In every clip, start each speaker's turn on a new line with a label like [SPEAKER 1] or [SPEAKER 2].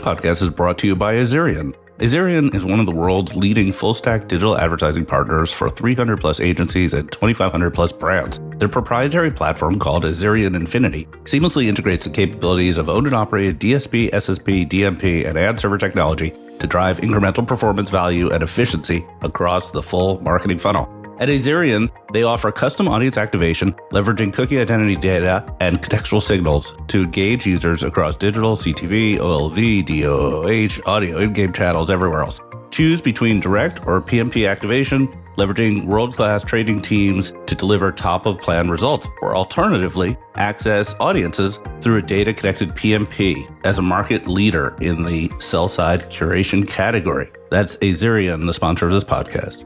[SPEAKER 1] podcast is brought to you by Azerion. Azerion is one of the world's leading full-stack digital advertising partners for 300 plus agencies and 2,500 plus brands. Their proprietary platform called Azerion Infinity seamlessly integrates the capabilities of owned and operated DSP, SSP, DMP, and ad server technology to drive incremental performance value and efficiency across the full marketing funnel. At Azerion, they offer custom audience activation, leveraging cookie identity data and contextual signals to engage users across digital, CTV, OLV, DOOH, audio, in-game channels, everywhere else. Choose between direct or PMP activation, leveraging world-class trading teams to deliver top-of-plan results, or alternatively, access audiences through a data-connected PMP as a market leader in the sell-side curation category. That's Azerion, the sponsor of this podcast.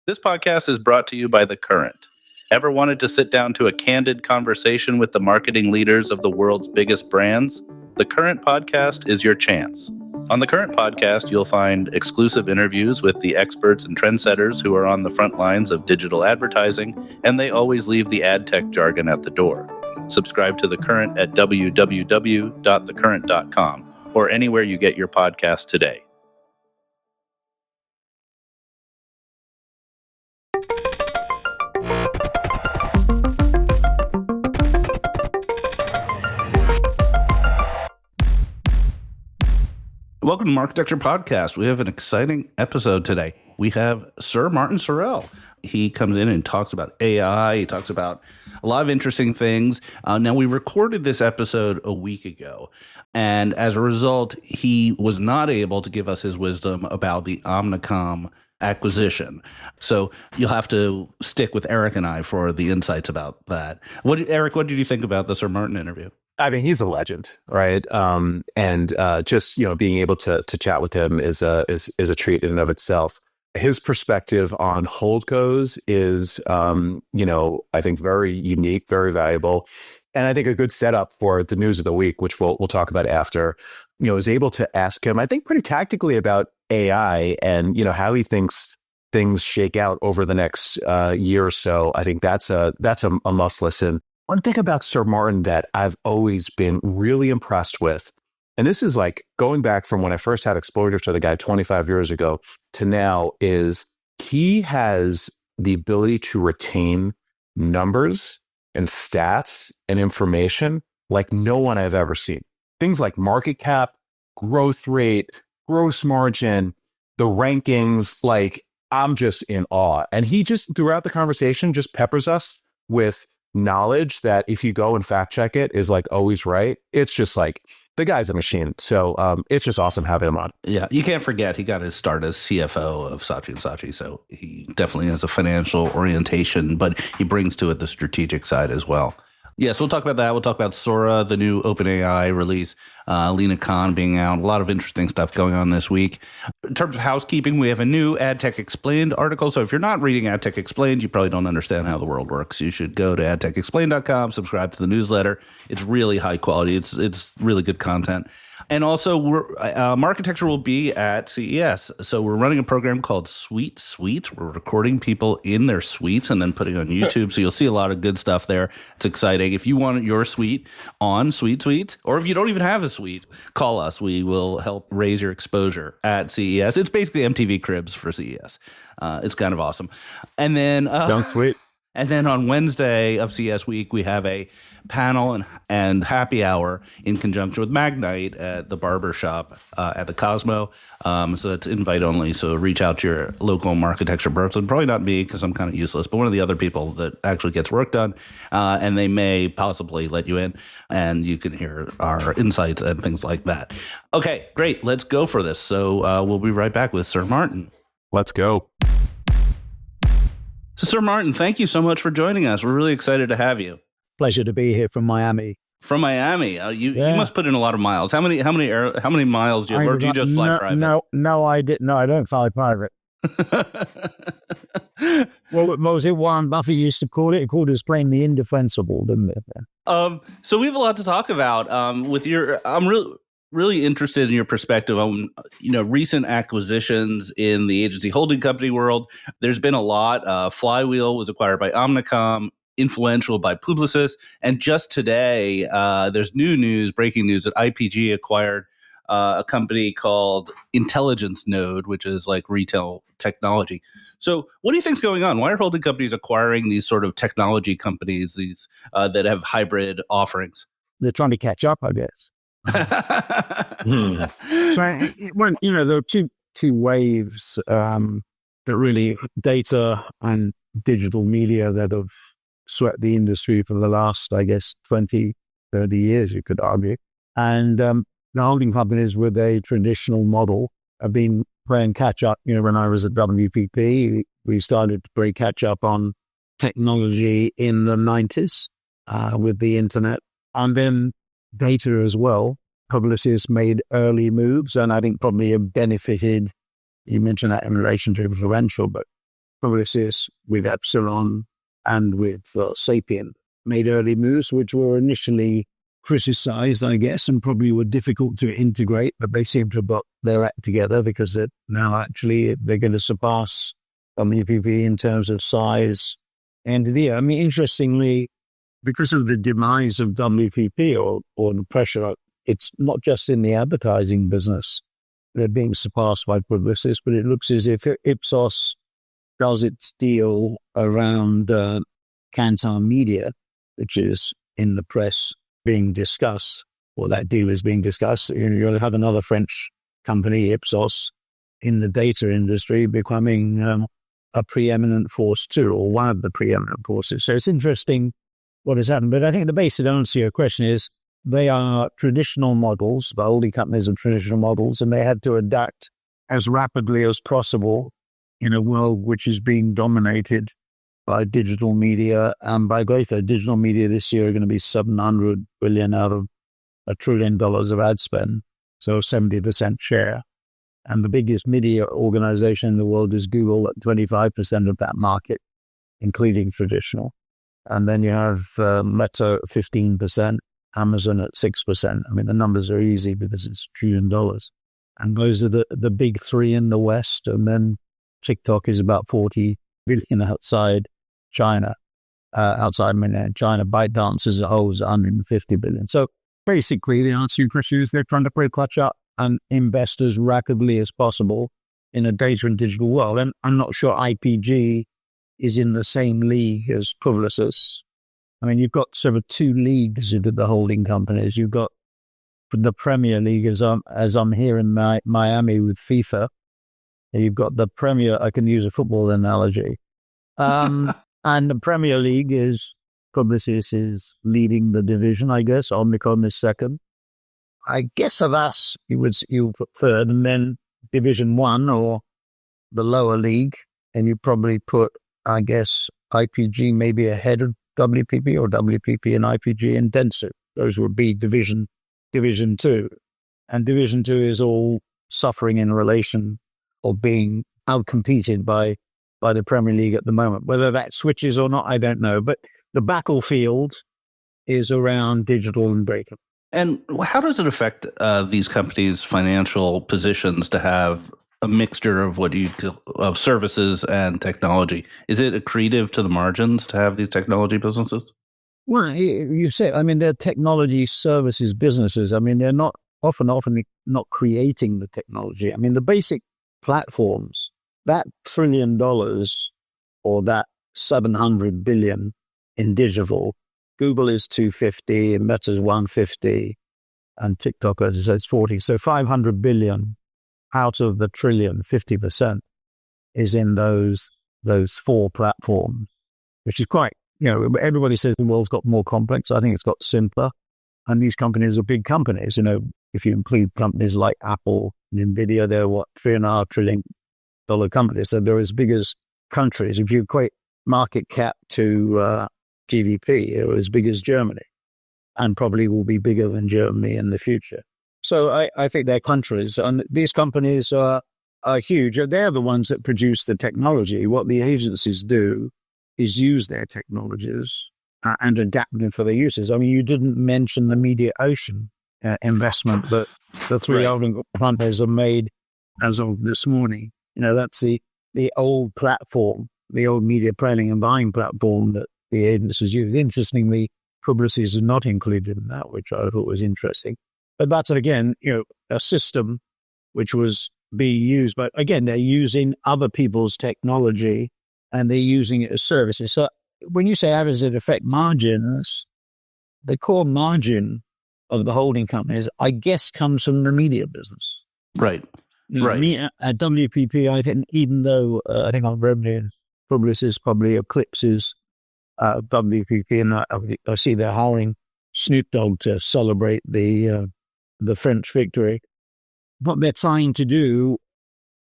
[SPEAKER 1] This podcast is brought to you by The Current. Ever wanted to sit down to a candid conversation with the marketing leaders of the world's biggest brands? The Current podcast is your chance. On The Current podcast, you'll find exclusive interviews with the experts and trendsetters who are on the front lines of digital advertising, and they always leave the ad tech jargon at the door. Subscribe to The Current at www.thecurrent.com or anywhere you get your podcast today. Welcome to Marketecture Podcast. We have an exciting episode today. We have Sir Martin Sorrell. He comes in and talks about AI. He talks about a lot of interesting things. Now, we recorded this episode a week ago, and as a result, he was not able to give us his wisdom about the Omnicom acquisition. So you'll have to stick with Eric and I for the insights about that. Eric, what did you think about the Sir Martin interview?
[SPEAKER 2] I mean, he's a legend, right? And just being able to chat with him is a treat in and of itself. His perspective on holdcos is, I think very unique, very valuable, and I think a good setup for the news of the week, which we'll talk about after. Was able to ask him, I think, pretty tactically about AI and how he thinks things shake out over the next year or so. I think that's a must listen. One thing about Sir Martin that I've always been really impressed with, and this is like going back from when I first had exposure to the guy 25 years ago to now, is he has the ability to retain numbers and stats and information like no one I've ever seen. Things like market cap, growth rate, gross margin, the rankings, like I'm just in awe. And he just, throughout the conversation, just peppers us with knowledge that if you go and fact check it is like always right. It's just like the guy's a machine. So it's just awesome having him on.
[SPEAKER 1] Yeah, you can't forget he got his start as CFO of Saatchi & Saatchi. So he definitely has a financial orientation, but he brings to it the strategic side as well. Yeah, so we'll talk about that. We'll talk about Sora, the new OpenAI release, Lena Khan being out. A lot of interesting stuff going on this week. In terms of housekeeping, we have a new AdTech Explained article. So if you're not reading AdTech Explained, you probably don't understand how the world works. You should go to adtechexplained.com, subscribe to the newsletter. It's really high quality. It's really good content. And also, Marketecture will be at CES. So we're running a program called Sweet Suites. We're recording people in their suites and then putting on YouTube. So you'll see a lot of good stuff there. It's exciting. If you want your suite on Sweet Suites, or if you don't even have a suite, call us. We will help raise your exposure at CES. It's basically MTV Cribs for CES. It's kind of awesome. And then
[SPEAKER 2] sounds sweet.
[SPEAKER 1] And then on Wednesday of CES week, we have a panel and happy hour in conjunction with Magnite at the barber shop at the Cosmo. So it's invite only. So reach out to your local Marketecture person. Probably not me because I'm kind of useless, but one of the other people that actually gets work done. And they may possibly let you in and you can hear our insights and things like that. Okay, great. Let's go for this. So we'll be right back with Sir Martin.
[SPEAKER 2] Let's go.
[SPEAKER 1] So, Sir Martin, thank you so much for joining us. We're really excited to have you.
[SPEAKER 3] Pleasure to be here from Miami.
[SPEAKER 1] From Miami, you must put in a lot of miles. How many miles do you have, or do you just fly private?
[SPEAKER 3] No, I didn't. No, I don't fly private. Well, what was it Warren Buffett used to call it? He called his plane the indefensible, didn't it?
[SPEAKER 1] So we have a lot to talk about. With your, I'm really interested in your perspective on recent acquisitions in the agency holding company world. There's been a lot. Flywheel was acquired by Omnicom, Influential by Publicis, and just today there's breaking news that IPG acquired a company called Intelligence Node, which is like retail technology. So what do you think's going on? Why are holding companies acquiring these sort of technology companies, these that have hybrid offerings?
[SPEAKER 3] They're trying to catch up, I guess. So, there are two waves that really data and digital media that have swept the industry for the last, I guess, 20, 30 years, you could argue. And the holding companies with a traditional model have been playing catch up. When I was at WPP, we started to play catch up on technology in the 90s with the internet. And then data as well. Publicis made early moves, and I think probably have benefited. You mentioned that in relation to influential, but Publicis with Epsilon and with Sapient made early moves, which were initially criticized, I guess, and probably were difficult to integrate, but they seem to have got their act together because now actually they're going to surpass WPP in terms of size and the year. I mean, interestingly, because of the demise of WPP or the pressure, it's not just in the advertising business. They're being surpassed by Publicis, but it looks as if Ipsos does its deal around Kantar Media, which is in the press being discussed, or that deal is being discussed. You'll have another French company, Ipsos, in the data industry becoming a preeminent force too, or one of the preeminent forces. So it's interesting what has happened. But I think the basic answer to your question is they are traditional models. The holding companies are traditional models, and they had to adapt as rapidly as possible in a world which is being dominated by digital media and by growth. Digital media this year are going to be $700 billion out of $1 trillion of ad spend, so 70% share. And the biggest media organization in the world is Google at 25% of that market, including traditional. And then you have Meta at 15%, Amazon at 6%. I mean, the numbers are easy because it's $1 trillion. And those are the big three in the West. And then TikTok is about 40 billion outside China. Outside mainland China, ByteDance as a whole is 150 billion. So basically, the answer to your question is they're trying to play clutch up and invest as rapidly as possible in a data and digital world. And I'm not sure IPG is in the same league as Publicis. I mean, you've got sort of two leagues into the holding companies. You've got the Premier League, as I'm here in Miami with FIFA. You've got the Premier, I can use a football analogy. And the Premier League is, Publicis is leading the division, I guess. Omnicom is second. I guess of us, you put third, and then Division 1 or the lower league, and you probably put, I guess, IPG maybe ahead of WPP or WPP and IPG and Dentsu. Those would be Division 2. And Division 2 is all suffering in relation or being outcompeted by the Premier League at the moment. Whether that switches or not, I don't know. But the battlefield is around digital and breakup.
[SPEAKER 1] And how does it affect these companies' financial positions to have a mixture of services and technology? Is it accretive to the margins to have these technology businesses?
[SPEAKER 3] Well, you say, I mean, they're technology services businesses. I mean, they're not often not creating the technology. I mean, the basic platforms, that $1 trillion or that 700 billion in digital, Google is 250, and Meta's 150, and TikTok, as I said, is 40. So 500 billion out of the trillion, 50% is in those four platforms, which is quite, everybody says the world's got more complex. I think it's got simpler. And these companies are big companies. If you include companies like Apple and Nvidia, they're $3.5 trillion companies. So they're as big as countries. If you equate market cap to GDP, they're as big as Germany, and probably will be bigger than Germany in the future. So I think they're countries, and these companies are huge. They're the ones that produce the technology. What the agencies do is use their technologies and adapt them for their uses. I mean, you didn't mention the Media Ocean investment that the three holding companies have made as of this morning. That's the old platform, the old media planning and buying platform that the agencies use. Interestingly, Publicis is not included in that, which I thought was interesting. But that's, again, a system which was being used. But again, they're using other people's technology and they're using it as services. So when you say how does it affect margins, the core margin of the holding companies, I guess, comes from the media business.
[SPEAKER 1] Right. Right.
[SPEAKER 3] At WPP, I think, even though I think our revenue Publicis probably eclipses WPP, and I see they're hiring Snoop Dogg to celebrate the French victory. What they're trying to do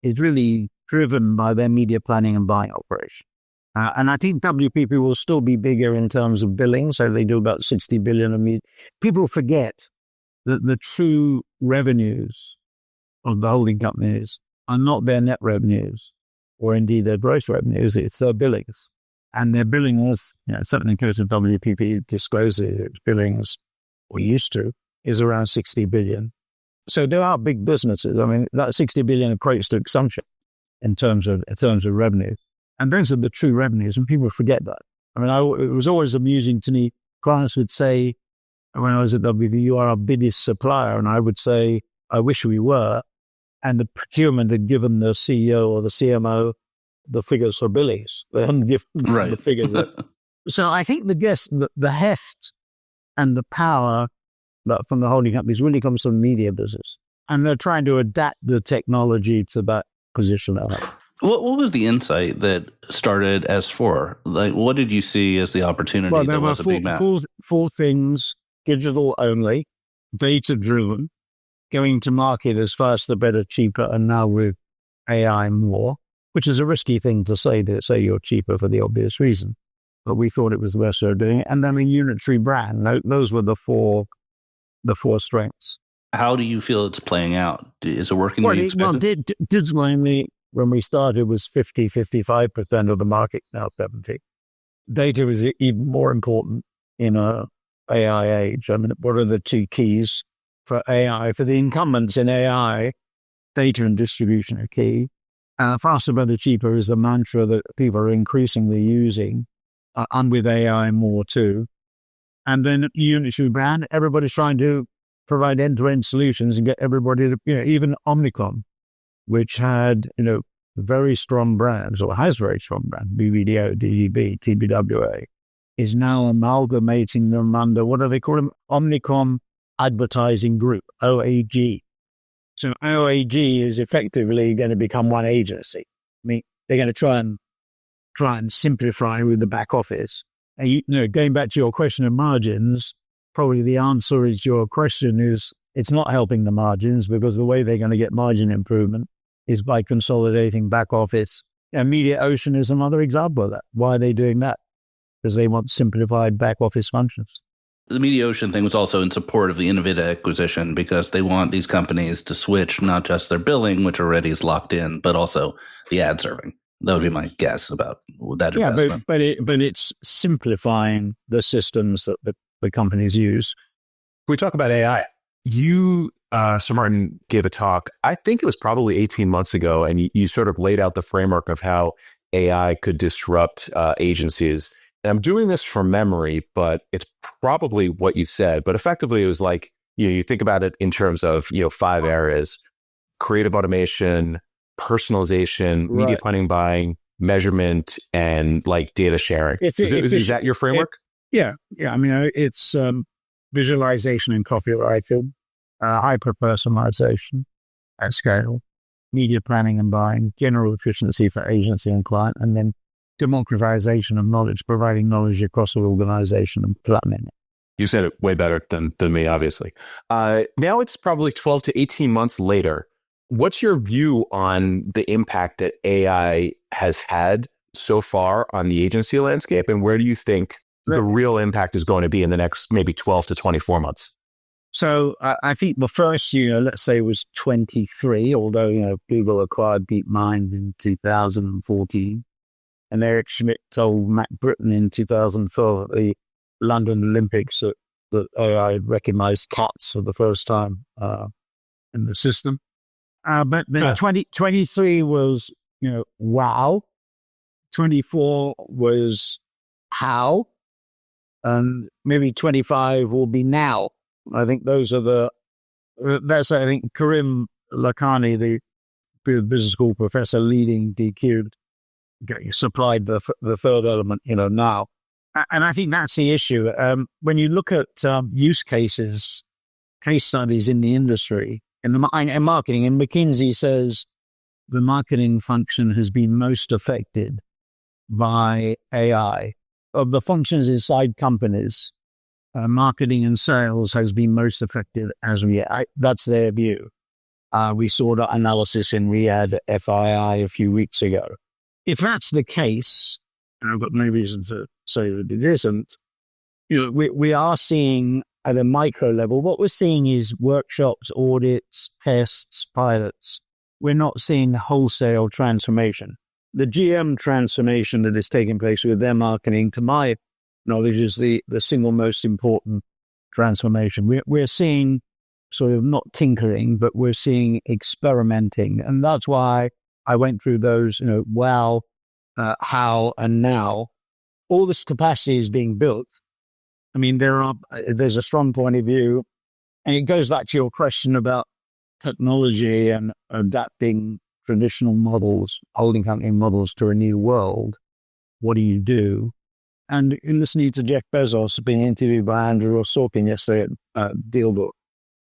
[SPEAKER 3] is really driven by their media planning and buying operation. And I think WPP will still be bigger in terms of billing. So they do about 60 billion of media. People forget that the true revenues of the holding companies are not their net revenues or indeed their gross revenues. It's their billings. And their billings, certainly in case of WPP discloses its billings, or used to, is around 60 billion. So there are big businesses. I mean, that 60 billion equates to consumption in terms of revenue. And those are the true revenues, and people forget that. I mean, it was always amusing to me. Clients would say, when I was at WPP, you are our biggest supplier. And I would say, I wish we were. And the procurement had given the CEO or the CMO the figures for billings. They hadn't given the figures. So I think the heft and the power that from the holding companies really comes from the media business. And they're trying to adapt the technology to that position.
[SPEAKER 1] What was the insight that started S4? Like, what did you see as the opportunity?
[SPEAKER 3] Well, there were four things: digital only, data driven, going to market as fast, the better, cheaper, and now with AI more, which is a risky thing to say you're cheaper for the obvious reason. But we thought it was the best way of doing it. And then a unitary brand. Those were the four strengths.
[SPEAKER 1] How do you feel it's playing out? Is it working?
[SPEAKER 3] Digital only, when we started, was 55% of the market, now 70%. Data is even more important in a AI age. I mean, what are the two keys for AI? For the incumbents in AI, data and distribution are key. Faster, better, cheaper is the mantra that people are increasingly using, and with AI more too. And then unitary brand, everybody's trying to provide end-to-end solutions and get everybody to, even Omnicom, which had, very strong brands, or has very strong brands, BBDO, DDB, TBWA, is now amalgamating them under, what do they call them? Omnicom Advertising Group, OAG. So OAG is effectively going to become one agency. I mean, they're going to try and simplify with the back office. And going back to your question of margins, probably the answer is your question is it's not helping the margins, because the way they're going to get margin improvement is by consolidating back office. And Media Ocean is another example of that. Why are they doing that? Because they want simplified back office functions.
[SPEAKER 1] The Media Ocean thing was also in support of the Innovita acquisition, because they want these companies to switch not just their billing, which already is locked in, but also the ad serving. That would be my guess about that investment.
[SPEAKER 3] But it's simplifying the systems that the companies use.
[SPEAKER 2] Can we talk about AI? You, Sir Martin, gave a talk, I think it was probably 18 months ago, and you sort of laid out the framework of how AI could disrupt agencies. And I'm doing this from memory, but it's probably what you said. But effectively, it was like, you think about it in terms of, 5 areas: creative automation, personalization, media planning, buying, measurement, and like data sharing. Is that your framework?
[SPEAKER 3] Yeah. I mean, it's visualization and copywriting, hyper-personalization at scale, media planning and buying, general efficiency for agency and client, and then democratization of knowledge, providing knowledge across the organization and planning.
[SPEAKER 2] You said it way better than me, obviously. Now it's probably 12 to 18 months later. What's your view on the impact that AI has had so far on the agency landscape, and where do you think the real impact is going to be in the next maybe 12 to 24 months?
[SPEAKER 3] So I think the first year, let's say, was 23, although, Google acquired DeepMind in 2014. And Eric Schmidt told Matt Britton in 2012 at the London Olympics that AI recognized cats for the first time in the system. But then 23 was, wow. 24 was how. And maybe 25 will be now. I think those are the That's, I think, Karim Lakhani, the business school professor leading DQ, supplied the third element, now. And I think that's the issue. When you look at use cases, case studies in the industry, in marketing, and McKinsey says the marketing function has been most affected by AI. Of the functions inside companies, marketing and sales has been most affected as that's their view. We saw that analysis in Riyadh FII a few weeks ago. If that's the case, and I've got no reason to say that it isn't, we are seeing at a micro level, what we're seeing is workshops, audits, tests, pilots. We're not seeing wholesale transformation. The GM transformation that is taking place with their marketing, to my knowledge, is the single most important transformation. We're seeing sort of not tinkering, but we're seeing experimenting. And that's why I went through those, how, and now. All this capacity is being built. I mean, there's a strong point of view, and it goes back to your question about technology and adapting traditional models, holding company models to a new world. What do you do? And in listening to Jeff Bezos being interviewed by Andrew Sorkin yesterday at Dealbook,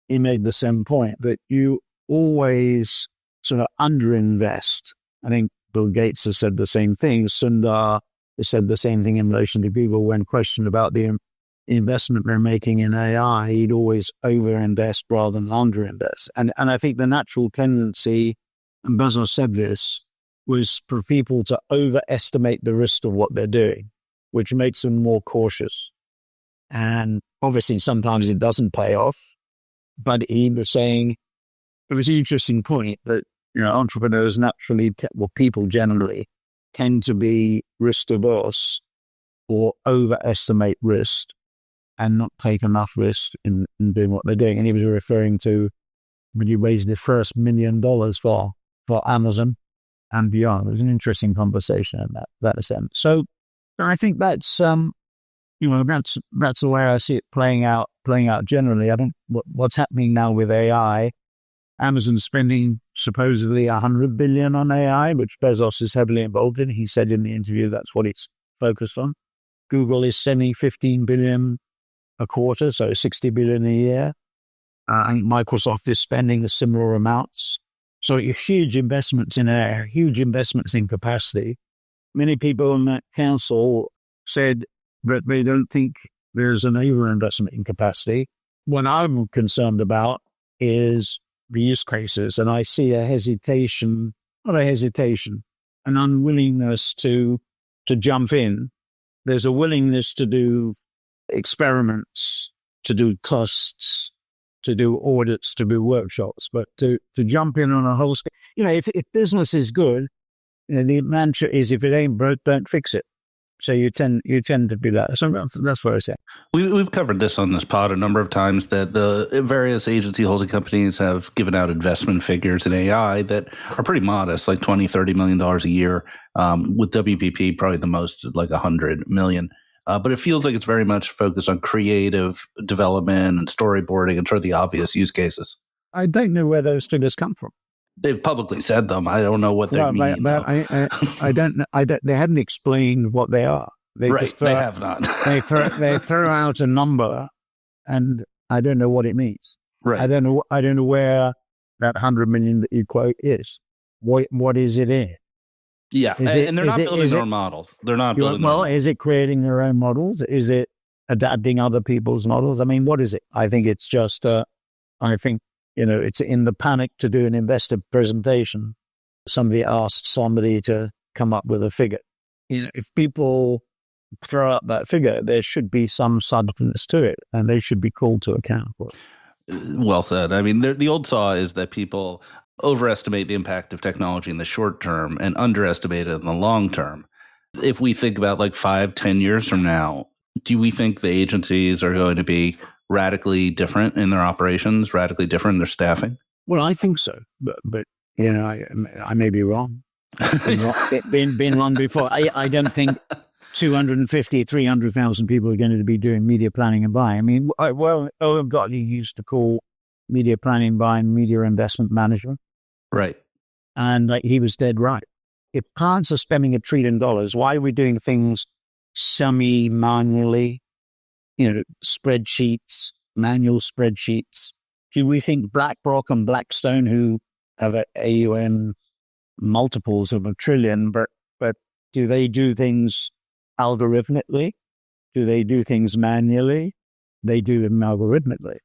[SPEAKER 3] he made the same point that you always sort of underinvest. I think Bill Gates has said the same thing. Sundar has said the same thing in relation to Google when questioned about the investment they're making in AI. He'd always overinvest rather than underinvest. And I think the natural tendency, and Bezos said this, was for people to overestimate the risk of what they're doing, which makes them more cautious. And obviously sometimes it doesn't pay off. But he was saying, it was an interesting point that, entrepreneurs naturally, people generally, tend to be risk averse or overestimate risk and not take enough risk in doing what they're doing. And he was referring to when he raised the first $1 million for Amazon and beyond. It was an interesting conversation in that sense. So I think that's that's the way I see it playing out generally. I don't what's happening now with AI. Amazon spending supposedly $100 billion on AI, which Bezos is heavily involved in. He said in the interview that's what it's focused on. Google is spending $15 billion a quarter, so $60 billion a year. I think Microsoft is spending the similar amounts. So huge investments in AI, huge investments in capacity. Many people in that council said that they don't think there's an overinvestment in capacity. What I'm concerned about is the use cases, and I see an unwillingness to jump in. There's a willingness to do experiments, to do tests, to do audits, to do workshops, but to jump in on a whole scale. If business is good, the mantra is if it ain't broke, don't fix it. So you tend to be that. So that's what I say.
[SPEAKER 1] We've covered this on this pod a number of times, that the various agency holding companies have given out investment figures in AI that are pretty modest, like $20-30 million a year. With WPP, probably the most, like $100 million. But it feels like it's very much focused on creative development and storyboarding and sort of the obvious use cases.
[SPEAKER 3] I don't know where those figures come from.
[SPEAKER 1] They've publicly said them. I don't know what they mean.
[SPEAKER 3] But I don't know. They hadn't explained what they are.
[SPEAKER 1] They have not.
[SPEAKER 3] they throw out a number, and I don't know what it means.
[SPEAKER 1] Right.
[SPEAKER 3] I don't know where that 100 million that you quote is. What is it in?
[SPEAKER 1] Yeah, and they're not building their own models. They're not building.
[SPEAKER 3] Well, is it creating their own models? Is it adapting other people's models? I mean, what is it? I think it's just. It's in the panic to do an investor presentation. Somebody asked somebody to come up with a figure. If people throw out that figure, there should be some substance to it, and they should be called to account for it.
[SPEAKER 1] Well said. I mean, the old saw is that people overestimate the impact of technology in the short term and underestimate it in the long term. If we think about like 5-10 years from now, do we think the agencies are going to be radically different in their operations, radically different in their staffing?
[SPEAKER 3] Well, I think so, but I may be wrong. Been wrong before. I don't think 250, 300,000 people are going to be doing media planning and buying. I mean, Owen Gottlieb used to call media planning, buying, media investment management.
[SPEAKER 1] Right.
[SPEAKER 3] And he was dead right. If clients are spending $1 trillion, why are we doing things semi-manually, spreadsheets, manual spreadsheets? Do we think BlackRock and Blackstone, who have AUM multiples of $1 trillion, but do they do things algorithmically? Do they do things manually? They do them algorithmically.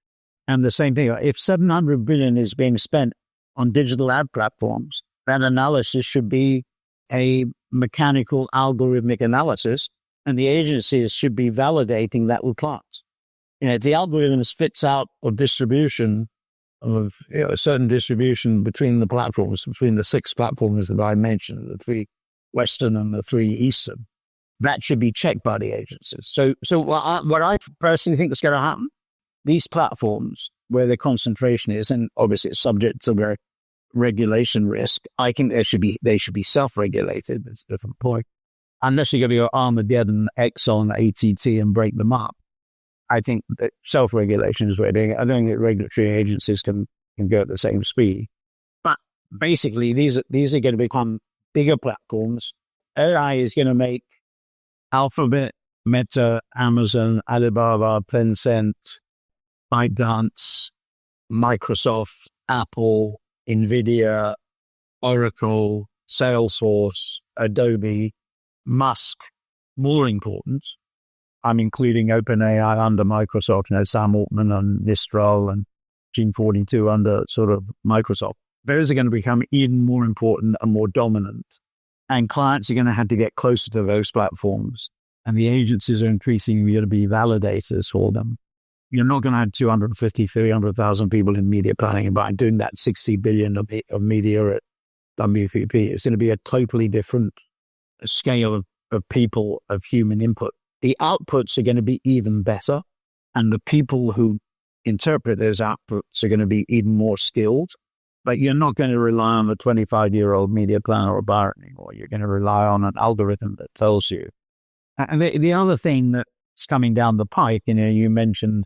[SPEAKER 3] And the same thing, if 700 billion is being spent on digital ad platforms, that analysis should be a mechanical algorithmic analysis, and the agencies should be validating that with clients. If the algorithm spits out a distribution of a certain distribution between the platforms, between the 6 platforms that I mentioned, the 3 Western and the 3 Eastern, that should be checked by the agencies. So what I personally think is going to happen, these platforms where the concentration is, and obviously it's subject to their regulation risk, I think they should be self-regulated. That's a different point. Unless you're going to go Armageddon, Exxon, ATT and break them up, I think that self-regulation is what they're doing. I don't think regulatory agencies can go at the same speed. But basically, these are going to become bigger platforms. AI is going to make Alphabet, Meta, Amazon, Alibaba, Tencent, ByteDance, Microsoft, Apple, NVIDIA, Oracle, Salesforce, Adobe, Musk more important. I'm including OpenAI under Microsoft, Sam Altman and Mistral and Gene42 under sort of Microsoft. Those are going to become even more important and more dominant. And clients are going to have to get closer to those platforms. And the agencies are increasingly going to be validators for them. You're not going to have 250, 300,000 people in media planning and buying doing that 60 billion of media at WPP. It's going to be a totally different scale of people, of human input. The outputs are going to be even better. And the people who interpret those outputs are going to be even more skilled. But you're not going to rely on a 25-year-old media planner or buyer anymore. You're going to rely on an algorithm that tells you. And the other thing that's coming down the pike, you mentioned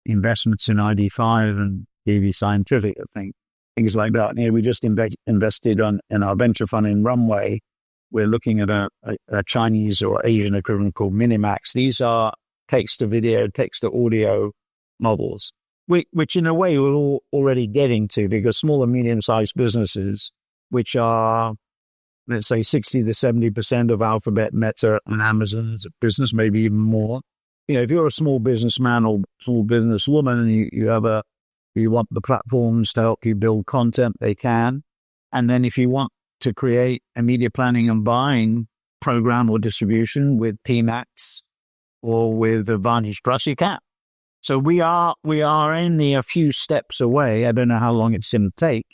[SPEAKER 3] investments in ID5 and DV Scientific, I think, things like that. We just invested in our venture fund in Runway. We're looking at a Chinese or Asian equivalent called Minimax. These are text-to-video, text-to-audio models, which in a way we're all already getting to, because small and medium-sized businesses, which are, let's say, 60 to 70% of Alphabet, Meta, and Amazon's business, maybe even more. If you're a small businessman or small businesswoman and you want the platforms to help you build content, they can. And then if you want to create a media planning and buying program or distribution with PMax or with Advantage Plus, you can. So we are only a few steps away. I don't know how long it's going to take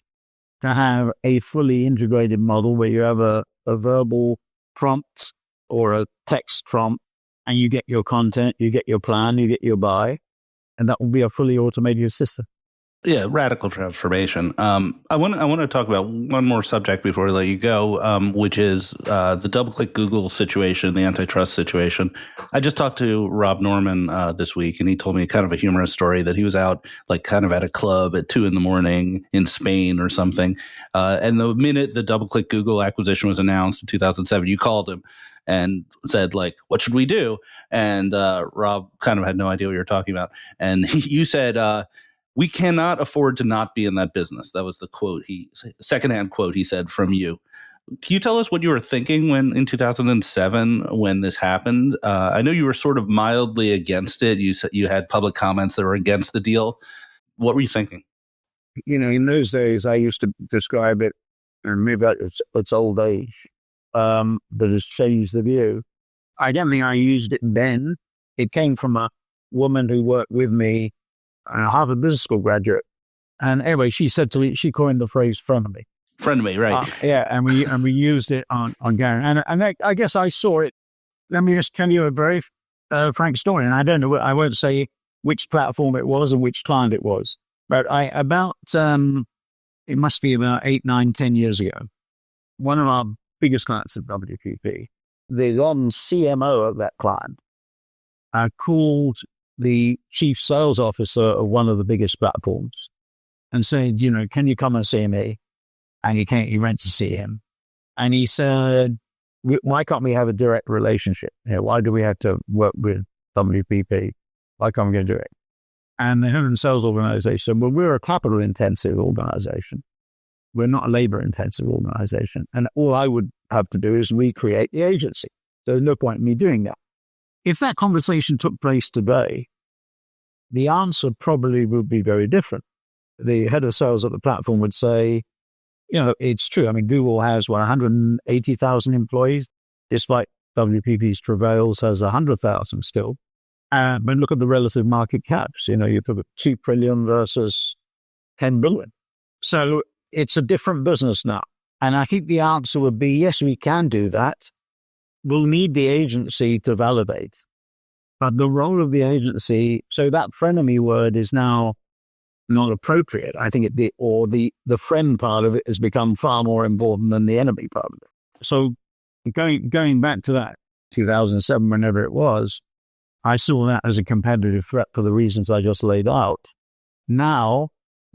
[SPEAKER 3] to have a fully integrated model where you have a verbal prompt or a text prompt, and you get your content, you get your plan, you get your buy, and that will be a fully automated system.
[SPEAKER 1] Yeah, radical transformation. I want to talk about one more subject before we let you go, which is the DoubleClick Google situation, the antitrust situation. I just talked to Rob Norman this week, and he told me kind of a humorous story that he was out kind of at a club at 2 a.m. in Spain or something. And the minute the DoubleClick Google acquisition was announced in 2007, you called him and said, what should we do? And Rob kind of had no idea what you were talking about. And you said, we cannot afford to not be in that business. That was the quote, secondhand quote he said from you. Can you tell us what you were thinking in 2007 when this happened? I know you were sort of mildly against it. You said you had public comments that were against the deal. What were you thinking?
[SPEAKER 3] In those days, I used to describe it, and maybe it's old age, that has changed the view. I don't think I used it then. It came from a woman who worked with me, a Harvard Business School graduate. And anyway, she said to me, she coined the phrase frenemy.
[SPEAKER 1] Frenemy, right.
[SPEAKER 3] Yeah, and we used it on Gary. And I guess I saw it. Let me just tell you a very frank story. And I don't know, I won't say which platform it was and which client it was. But it must be about 8, 9, 10 years ago, one of our biggest clients at WPP, the then CMO of that client called the chief sales officer of one of the biggest platforms and said, can you come and see me? And he went to see him. And he said, why can't we have a direct relationship? Why do we have to work with WPP? Why can't we do it? And the head of the sales organization said, well, we're a capital intensive organization. We're not a labor intensive organization. And all I would have to do is recreate the agency. There's no point in me doing that. If that conversation took place today, the answer probably would be very different. The head of sales at the platform would say, it's true. I mean, Google has 180,000 employees, despite WPP's travails has 100,000 still. But look at the relative market caps. You look at 2 trillion versus 10 billion. So it's a different business now. And I think the answer would be, yes, we can do that. We'll need the agency to validate. But the role of the agency, so that frenemy word is now not appropriate. I think the friend part of it has become far more important than the enemy part of it. So going back to that 2007, whenever it was, I saw that as a competitive threat for the reasons I just laid out. Now,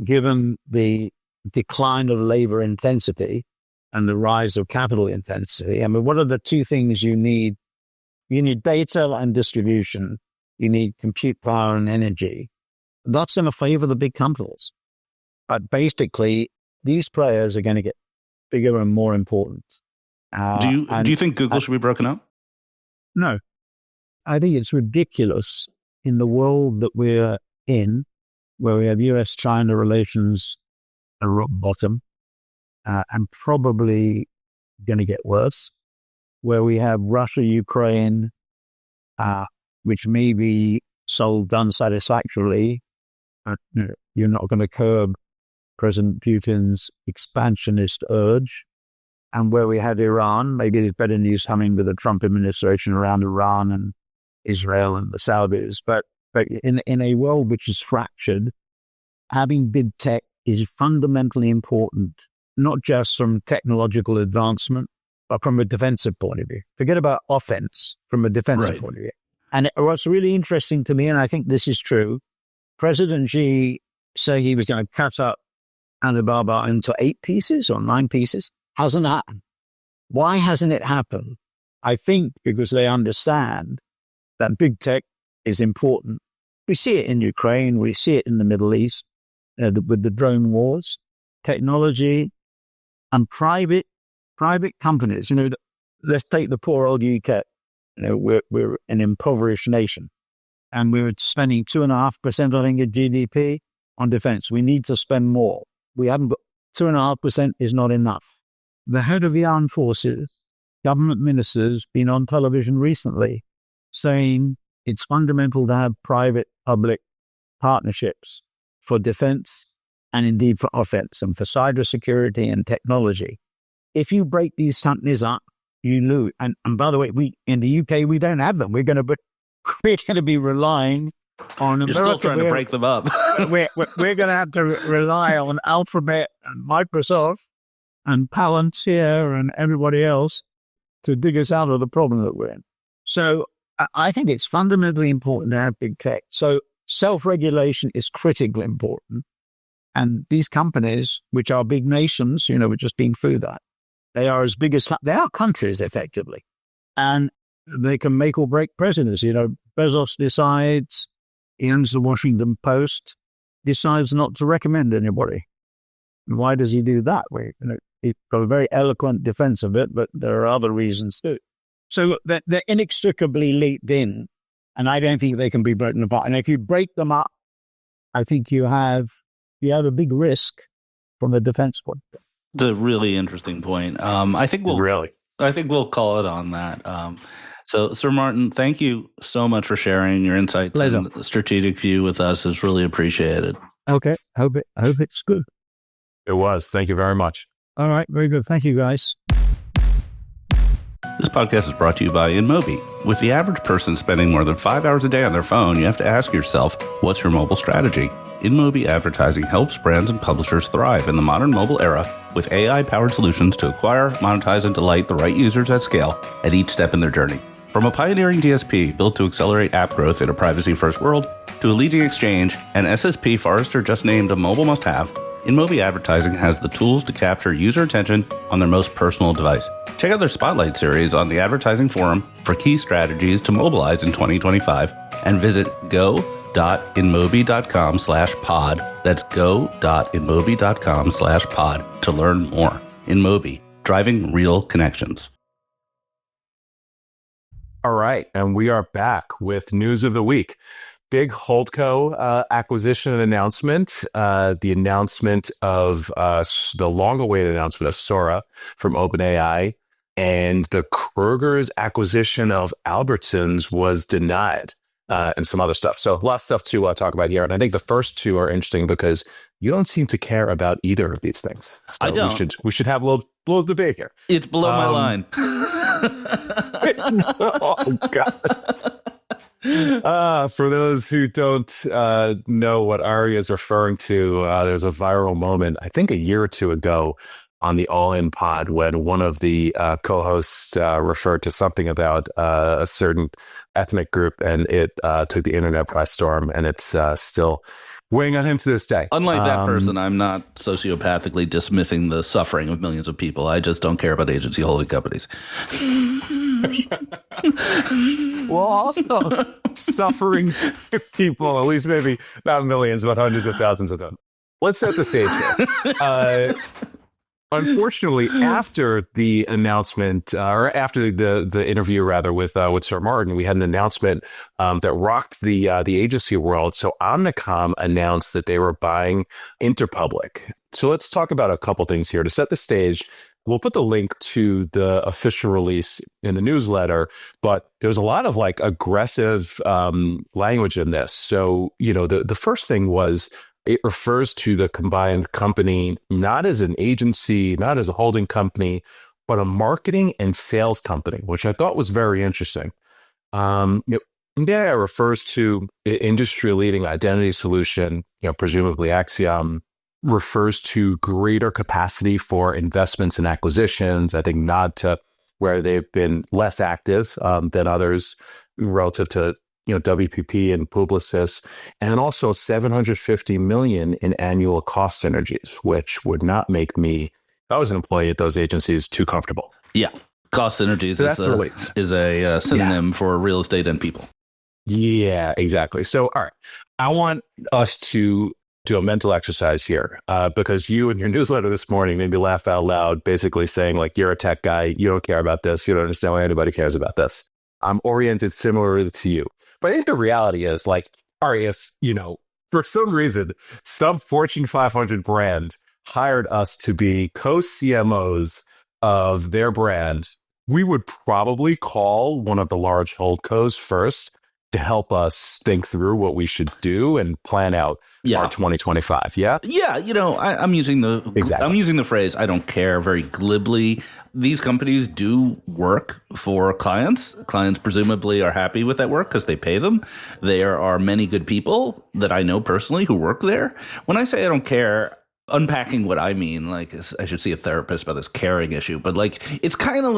[SPEAKER 3] given the decline of labor intensity and the rise of capital intensity, I mean, what are the two things you need? You need data and distribution. You need compute power and energy. That's going to favor the big companies. But basically, these players are going to get bigger and more important.
[SPEAKER 1] Do you think Google should be broken up?
[SPEAKER 3] No. I think it's ridiculous in the world that we're in, where we have US-China relations at rock bottom, and probably going to get worse, where we have Russia-Ukraine, which may be solved unsatisfactorily. You're not going to curb President Putin's expansionist urge. And where we had Iran, maybe there's better news coming with the Trump administration around Iran and Israel and the Saudis. But in a world which is fractured, having big tech is fundamentally important, not just from technological advancement, but from a defensive point of view. Forget about offense, from a defensive point of view. And what's really interesting to me, and I think this is true, President Xi said he was going to cut up Alibaba into 8 pieces or 9 pieces. Hasn't happened. Why hasn't it happened? I think because they understand that big tech is important. We see it in Ukraine. We see it in the Middle East with the drone wars, technology, and private companies. Let's take the poor old UK. We're an impoverished nation, and we're spending 2.5%, I think, of GDP on defense. We need to spend more. We haven't got 2.5% is not enough. The head of the armed forces, government ministers, been on television recently saying it's fundamental to have private-public partnerships for defense and indeed for offense and for cybersecurity and technology. If you break these companies up, you lose. And by the way, in the UK, we don't have them. We're going to be relying on America.
[SPEAKER 1] You're still trying to break them up.
[SPEAKER 3] we're going to have to rely on Alphabet and Microsoft and Palantir and everybody else to dig us out of the problem that we're in. So I think it's fundamentally important to have big tech. So self-regulation is critically important. And these companies, which are big nations, we've just been through that. They are as big as, they are countries effectively. And they can make or break presidents. Bezos decides, he owns the Washington Post, decides not to recommend anybody. Why does he do that? He's got a very eloquent defense of it, but there are other reasons too. So they're inextricably linked in, and I don't think they can be broken apart. And if you break them up, I think you have a big risk from the defense point of view.
[SPEAKER 1] It's a really interesting point. I think we'll call it on that. So, Sir Martin, thank you so much for sharing your insights and the strategic view with us. It's really appreciated.
[SPEAKER 3] Okay, hope it's good.
[SPEAKER 2] It was. Thank you very much.
[SPEAKER 3] All right, very good. Thank you, guys.
[SPEAKER 1] This podcast is brought to you by InMobi. With the average person spending more than 5 hours a day on their phone, you have to ask yourself, what's your mobile strategy? InMobi advertising helps brands and publishers thrive in the modern mobile era with AI-powered solutions to acquire, monetize, and delight the right users at scale at each step in their journey. From a pioneering DSP built to accelerate app growth in a privacy-first world, to a leading exchange, and SSP Forrester just named a mobile must-have, InMobi Advertising has the tools to capture user attention on their most personal device. Check out their Spotlight series on the advertising forum for key strategies to mobilize in 2025, and visit go.inmobi.com/pod. That's go.inmobi.com/pod to learn more. InMobi, driving real connections.
[SPEAKER 2] All right, and we are back with news of the week. Big Holdco acquisition and announcement. The announcement of the long-awaited announcement of Sorrell from OpenAI, and the Kroger's acquisition of Albertsons was denied, and some other stuff. So lots of stuff to talk about here. And I think the first two are interesting because you don't seem to care about either of these things. So
[SPEAKER 1] I don't.
[SPEAKER 2] We should have a little debate here.
[SPEAKER 1] It's below my line.
[SPEAKER 2] Oh, God. For those who don't know what Ari is referring to, there's a viral moment, I think a year or two ago, on the All In pod when one of the co-hosts referred to something about a certain ethnic group, and it took the internet by storm, and it's still weighing on him to this day.
[SPEAKER 1] Unlike that person, I'm not sociopathically dismissing the suffering of millions of people. I just don't care about agency holding companies.
[SPEAKER 2] Well, also suffering people, at least maybe not millions, but hundreds of thousands of them. Let's set the stage here. Unfortunately, after the announcement, or after the interview, rather, with Sir Martin, we had an announcement that rocked the agency world. So Omnicom announced that they were buying Interpublic. So let's talk about a couple things here to set the stage. We'll put the link to the official release in the newsletter, but there's a lot of aggressive language in this. So, the first thing was, it refers to the combined company not as an agency, not as a holding company, but a marketing and sales company, which I thought was very interesting. It refers to industry-leading identity solution, presumably Axiom, refers to greater capacity for investments and acquisitions. I think nod to where they've been less active than others relative to WPP and Publicis, and also $750 million in annual cost synergies, which would not make me, if I was an employee at those agencies, too comfortable.
[SPEAKER 1] Yeah. Cost synergies is a synonym for real estate and people.
[SPEAKER 2] Yeah, exactly. So, all right. I want us to do a mental exercise here because you in your newsletter this morning made me laugh out loud, basically saying, you're a tech guy. You don't care about this. You don't understand why anybody cares about this. I'm oriented similarly to you. But I think the reality is, if, for some reason, some Fortune 500 brand hired us to be co-CMOs of their brand, we would probably call one of the large holdcos first to help us think through what we should do and plan out our 2025. Yeah.
[SPEAKER 1] Yeah. I'm using the phrase, I don't care, very glibly. These companies do work for clients. Clients presumably are happy with that work because they pay them. There are many good people that I know personally who work there. When I say I don't care, unpacking what I mean, I should see a therapist about this caring issue, but it's kind of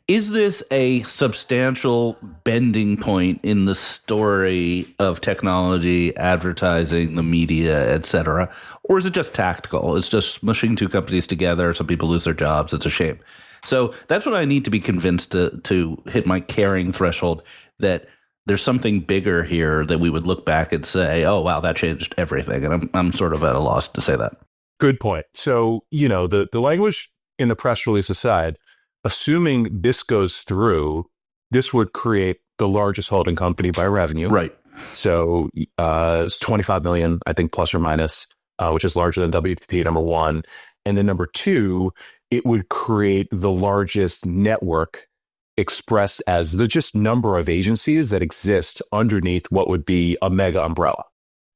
[SPEAKER 1] is this a substantial bending point in the story of technology, advertising, the media, etc., or is it just tactical? It's just smushing two companies together. Some people lose their jobs. It's a shame. So that's what I need to be convinced to hit my caring threshold, that there's something bigger here that we would look back and say, oh, wow, that changed everything. And I'm sort of at a loss to say that.
[SPEAKER 2] Good point. So, the language in the press release aside, assuming this goes through, this would create the largest holding company by revenue.
[SPEAKER 1] Right.
[SPEAKER 2] So it's 25 million, I think, plus or minus, which is larger than WPP, number one. And then number two, it would create the largest network expressed as the just number of agencies that exist underneath what would be a mega umbrella.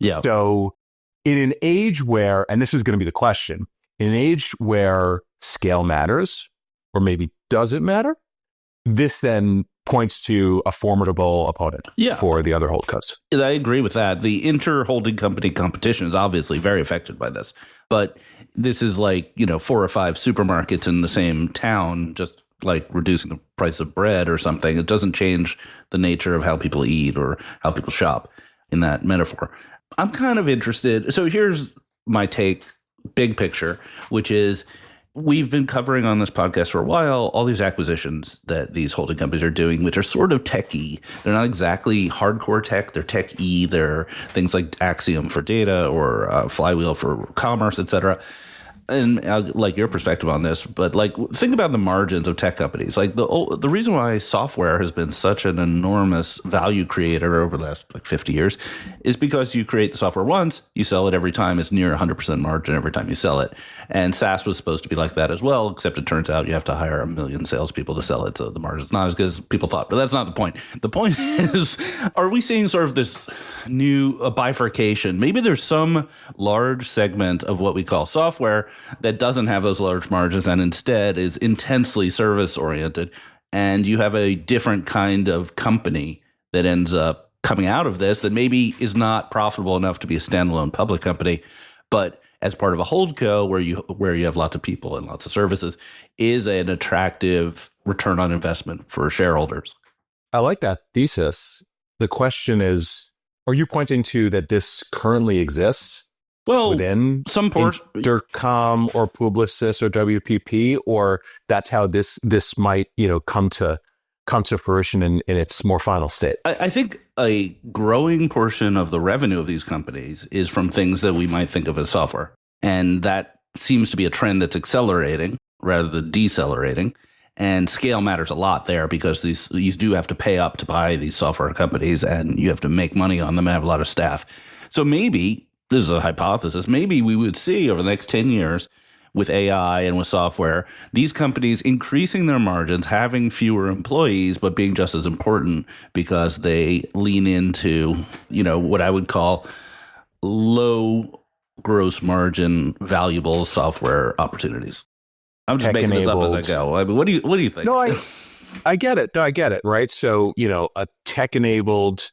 [SPEAKER 1] Yeah.
[SPEAKER 2] So in an age where, and this is going to be the question, in an age where scale matters, or maybe doesn't matter, this then points to a formidable opponent for the other holdcos.
[SPEAKER 1] I agree with that. The inter-holding company competition is obviously very affected by this. But this is 4 or 5 supermarkets in the same town, just like reducing the price of bread or something. It doesn't change the nature of how people eat or how people shop in that metaphor. I'm kind of interested. So here's my take, big picture, which is we've been covering on this podcast for a while all these acquisitions that these holding companies are doing, which are sort of techy. They're not exactly hardcore tech. They're tech-y. They're things like Axiom for data or Flywheel for commerce, et cetera. And I'll like your perspective on this, but like think about the margins of tech companies. Like the reason why software has been such an enormous value creator over the last like 50 years is because you create the software once, you sell it every time. It's near 100% margin every time you sell it. And SaaS was supposed to be like that as well, except it turns out you have to hire 1 million salespeople to sell it. So the margin's not as good as people thought. But that's not the point. The point is, are we seeing sort of this new bifurcation? Maybe there's some large segment of what we call software that doesn't have those large margins and instead is intensely service oriented. And you have a different kind of company that ends up coming out of this that maybe is not profitable enough to be a standalone public company, but as part of a holdco where you have lots of people and lots of services is an attractive return on investment for shareholders.
[SPEAKER 2] I like that thesis. The question is, are you pointing to that this currently exists?
[SPEAKER 1] Well,
[SPEAKER 2] within
[SPEAKER 1] some portion,
[SPEAKER 2] Intercom or Publicis or WPP, or that's how this might come to fruition in its more final state.
[SPEAKER 1] I think a growing portion of the revenue of these companies is from things that we might think of as software, and that seems to be a trend that's accelerating rather than decelerating. And scale matters a lot there because you do have to pay up to buy these software companies, and you have to make money on them and have a lot of staff. So maybe. This is a hypothesis. Maybe we would see over the next 10 years with AI and with software, these companies increasing their margins, having fewer employees, but being just as important because they lean into, what I would call low gross margin, valuable software opportunities. I'm just making this up as I go. I mean, what do you think?
[SPEAKER 2] No, I get it. No, I get it. Right. So, a tech-enabled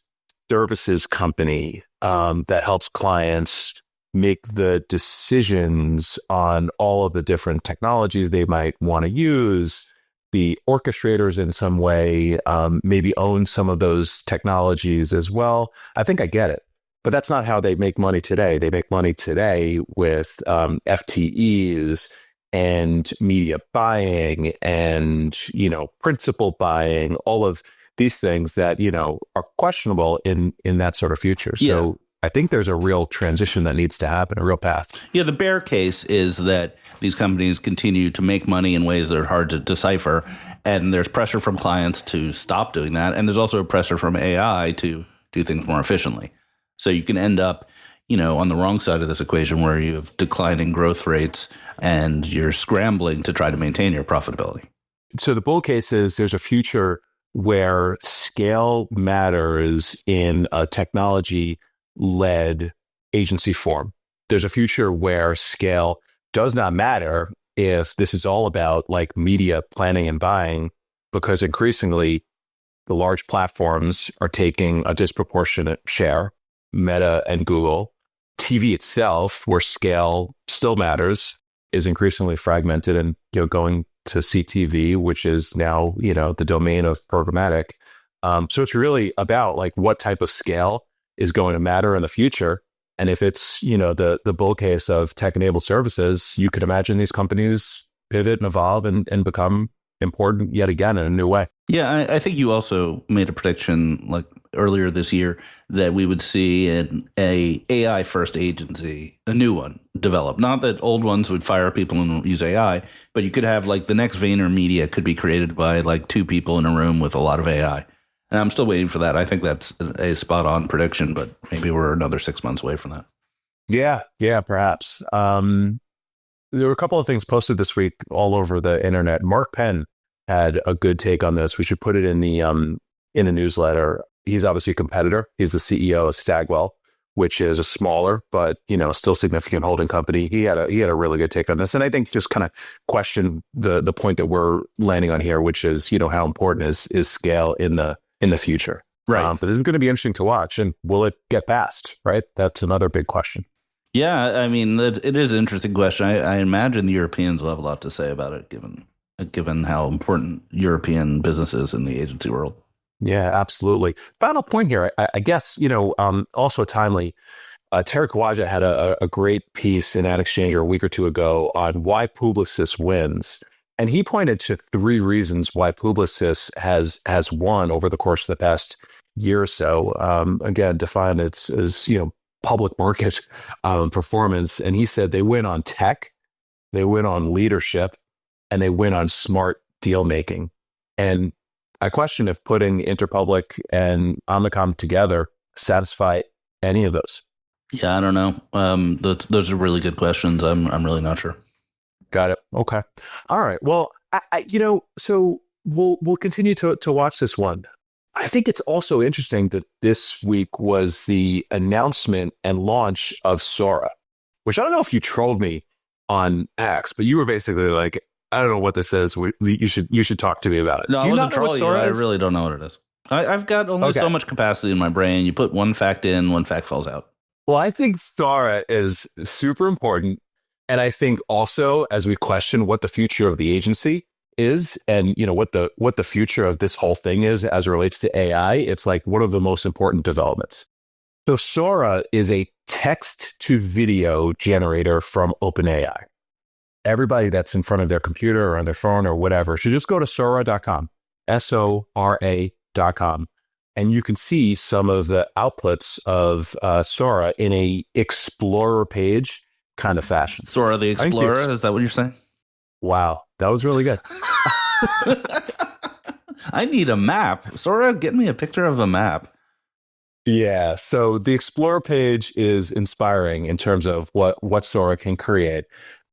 [SPEAKER 2] services company that helps clients make the decisions on all of the different technologies they might want to use, be orchestrators in some way, maybe own some of those technologies as well. I think I get it. But that's not how they make money today. They make money today with FTEs and media buying and, principal buying, all of these things that, are questionable in that sort of future.
[SPEAKER 1] Yeah.
[SPEAKER 2] So I think there's a real transition that needs to happen, a real path.
[SPEAKER 1] Yeah, the bear case is that these companies continue to make money in ways that are hard to decipher, and there's pressure from clients to stop doing that, and there's also pressure from AI to do things more efficiently. So you can end up, on the wrong side of this equation where you have declining growth rates and you're scrambling to try to maintain your profitability.
[SPEAKER 2] So the bull case is there's a future where scale matters in a technology-led agency form. There's a future where scale does not matter if this is all about like media planning and buying, because increasingly the large platforms are taking a disproportionate share, Meta and Google. TV itself, where scale still matters, is increasingly fragmented and going to CTV, which is now, the domain of programmatic. So it's really about like what type of scale is going to matter in the future. And if it's, the bull case of tech-enabled services, you could imagine these companies pivot and evolve and become important yet again in a new way.
[SPEAKER 1] Yeah, I think you also made a prediction like earlier this year that we would see an AI first agency, a new one, develop. Not that old ones would fire people and use AI, but you could have like the next VaynerMedia could be created by like two people in a room with a lot of AI. And I'm still waiting for that. I think that's a spot on prediction, but maybe we're another 6 months away from that.
[SPEAKER 2] Yeah, perhaps. There were a couple of things posted this week all over the internet. Mark Penn had a good take on this. We should put it in the newsletter. He's obviously a competitor. He's the CEO of Stagwell, which is a smaller but still significant holding company. He had a really good take on this, and I think just kind of question the point that we're landing on here, which is how important is scale in the future.
[SPEAKER 1] Right.
[SPEAKER 2] But this is going to be interesting to watch, and will it get past? Right. That's another big question.
[SPEAKER 1] Yeah, I mean, it is an interesting question. I imagine the Europeans will have a lot to say about it, given given how important European business is in the agency world.
[SPEAKER 2] Yeah, absolutely. Final point here, I guess, also timely. Tarek Kawaja had a great piece in Ad Exchanger a week or two ago on why Publicis wins. And he pointed to three reasons why Publicis has won over the course of the past year or so. Again, defined as public market performance. And he said they win on tech, they win on leadership, and they win on smart deal making. And I question if putting Interpublic and Omnicom together satisfy any of those.
[SPEAKER 1] Yeah, I don't know. Those are really good questions. I'm really not sure.
[SPEAKER 2] Got it. Okay. All right. Well, so we'll continue to watch this one. I think it's also interesting that this week was the announcement and launch of Sora, which I don't know if you trolled me on X, but you were basically like, I don't know what this is. You should talk to me about it.
[SPEAKER 1] No, I wasn't trolling you. I really don't know what it is. I've got only so much capacity in my brain. You put one fact in, one fact falls out.
[SPEAKER 2] Well, I think Sora is super important. And I think also, as we question what the future of the agency is and, what the future of this whole thing is as it relates to AI, it's like one of the most important developments. So Sora is a text to video generator from OpenAI. Everybody that's in front of their computer or on their phone or whatever should just go to Sora.com, Sora.com. And you can see some of the outputs of Sora in a Explorer page kind of fashion.
[SPEAKER 1] Sora the Explorer, is that what you're saying?
[SPEAKER 2] Wow, that was really good.
[SPEAKER 1] I need a map. Sora, get me a picture of a map.
[SPEAKER 2] Yeah, so the Explorer page is inspiring in terms of what Sora can create.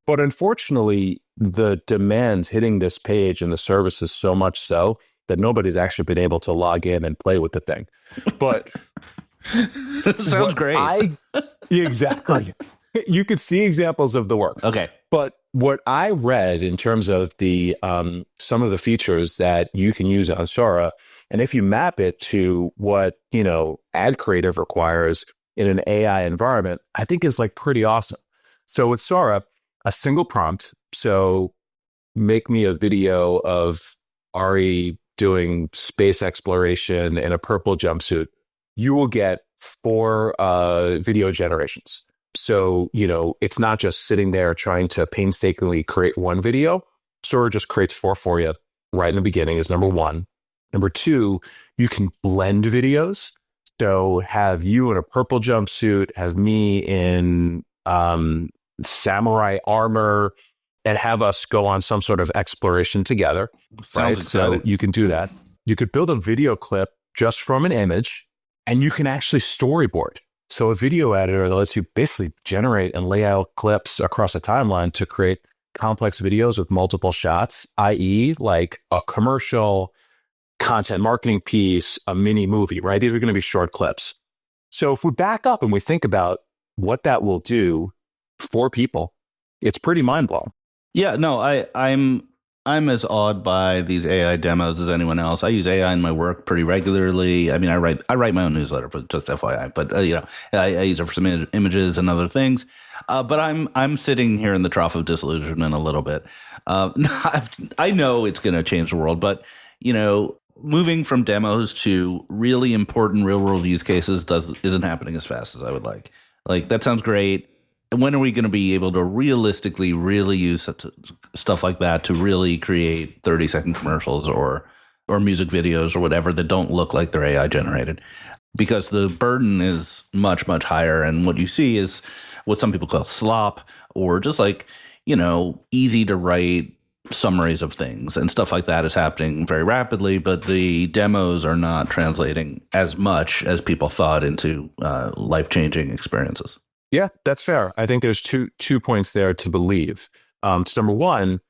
[SPEAKER 2] But unfortunately, the demands hitting this page and the service is so much so that nobody's actually been able to log in and play with the thing. But
[SPEAKER 1] sounds great.
[SPEAKER 2] Exactly. You could see examples of the work.
[SPEAKER 1] Okay.
[SPEAKER 2] But what I read in terms of the some of the features that you can use on Sora, and if you map it to what, Ad Creative requires in an AI environment, I think is like pretty awesome. So with Sora, a single prompt. So make me a video of Ari doing space exploration in a purple jumpsuit. You will get 4 video generations. So, it's not just sitting there trying to painstakingly create one video. Sora just creates 4 for you right in the beginning is number 1. Number 2, you can blend videos. So have you in a purple jumpsuit, have me in samurai armor, and have us go on some sort of exploration together.
[SPEAKER 1] Sounds exciting.
[SPEAKER 2] So you can do that. You could build a video clip just from an image, and you can actually storyboard. So a video editor that lets you basically generate and lay out clips across a timeline to create complex videos with multiple shots, i.e. like a commercial, content marketing piece, a mini movie, right? These are going to be short clips. So if we back up and we think about what that will do for people, it's pretty mind-blowing.
[SPEAKER 1] Yeah, no, I'm as awed by these AI demos as anyone else. I use AI in my work pretty regularly. I mean, I write my own newsletter, but just FYI. But I use it for some images and other things. But I'm sitting here in the trough of disillusionment a little bit. I know it's going to change the world, but moving from demos to really important real world use cases isn't happening as fast as I would like. Like, that sounds great. When are we going to be able to realistically really use stuff like that to really create 30-second commercials or music videos or whatever that don't look like they're AI generated? Because the burden is much, much higher. And what you see is what some people call slop, or just like, easy to write summaries of things, and stuff like that is happening very rapidly, but the demos are not translating as much as people thought into life-changing experiences.
[SPEAKER 2] Yeah, that's fair. I think there's two points there to believe. Number one,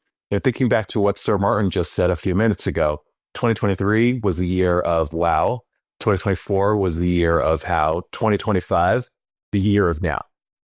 [SPEAKER 2] thinking back to what Sir Martin just said a few minutes ago, 2023 was the year of wow. 2024 was the year of how. 2025, the year of now.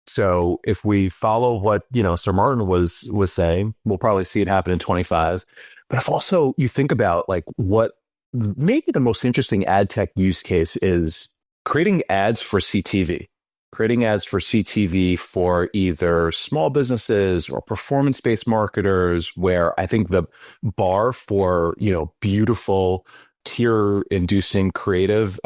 [SPEAKER 2] So if we follow what Sir Martin was saying, we'll probably see it happen in 25. But if also you think about like what maybe the most interesting ad tech use case is creating ads for CTV. creating ads for CTV for either small businesses or performance-based marketers, where I think the bar for, beautiful tear-inducing creative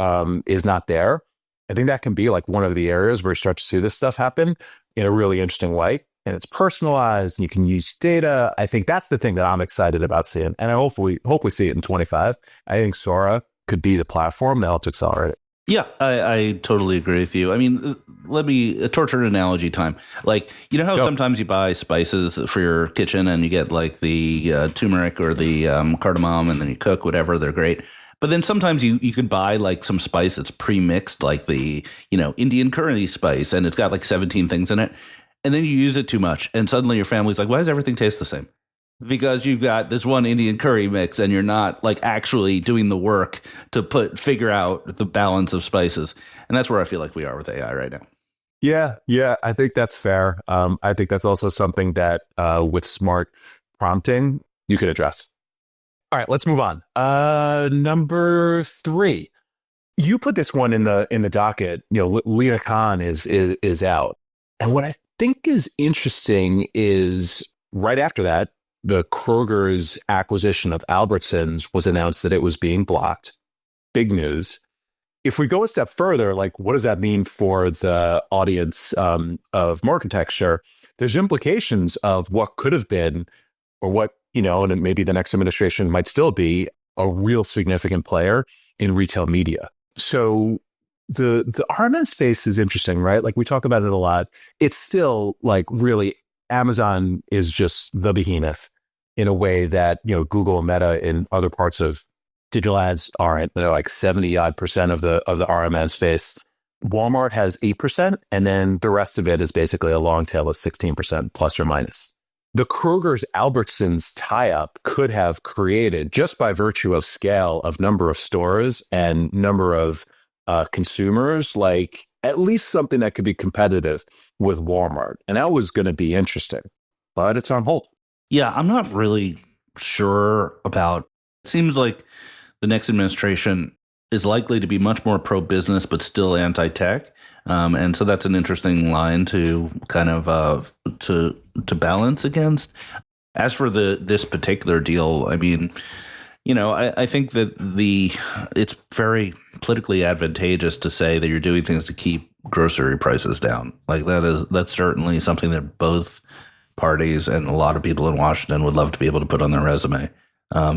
[SPEAKER 2] is not there. I think that can be like one of the areas where you start to see this stuff happen in a really interesting way. And it's personalized and you can use data. I think that's the thing that I'm excited about seeing. And I hope we see it in 25. I think Sora could be the platform that helps accelerate it.
[SPEAKER 1] Yeah, I totally agree with you. I mean, let me a tortured analogy time. Like, you know how sometimes you buy spices for your kitchen and you get like the turmeric or the cardamom and then you cook whatever. They're great. But then sometimes you could buy like some spice that's pre-mixed, like the, Indian curry spice, and it's got like 17 things in it. And then you use it too much. And suddenly your family's like, why does everything taste the same? Because you've got this one Indian curry mix and you're not like actually doing the work to figure out the balance of spices. And that's where I feel like we are with AI right now.
[SPEAKER 2] Yeah, I think that's fair. I think that's also something that with smart prompting, you could address. All right, let's move on. Number 3, you put this one in the docket. Lena Khan is out, and what I think is interesting is right after that, the Kroger's acquisition of Albertsons was announced that it was being blocked. Big news. If we go a step further, like what does that mean for the audience of Marketecture? There's implications of what could have been, or what, and maybe the next administration might still be a real significant player in retail media. So the RMN space is interesting, right? Like we talk about it a lot. It's still like really Amazon is just the behemoth in a way that, Google and Meta in other parts of digital ads aren't. They're like 70% of the RMN space. Walmart has 8%, and then the rest of it is basically a long tail of 16% plus or minus. The Kroger's Albertsons tie-up could have created, just by virtue of scale of number of stores and number of consumers, like at least something that could be competitive with Walmart. And that was going to be interesting, but it's on hold.
[SPEAKER 1] Yeah, I'm not really sure about, it seems like the next administration is likely to be much more pro-business, but still anti-tech. And so that's an interesting line to kind of to balance against. As for this particular deal, I mean, I think that it's very politically advantageous to say that you're doing things to keep grocery prices down. Like that's certainly something that both parties and a lot of people in Washington would love to be able to put on their resume.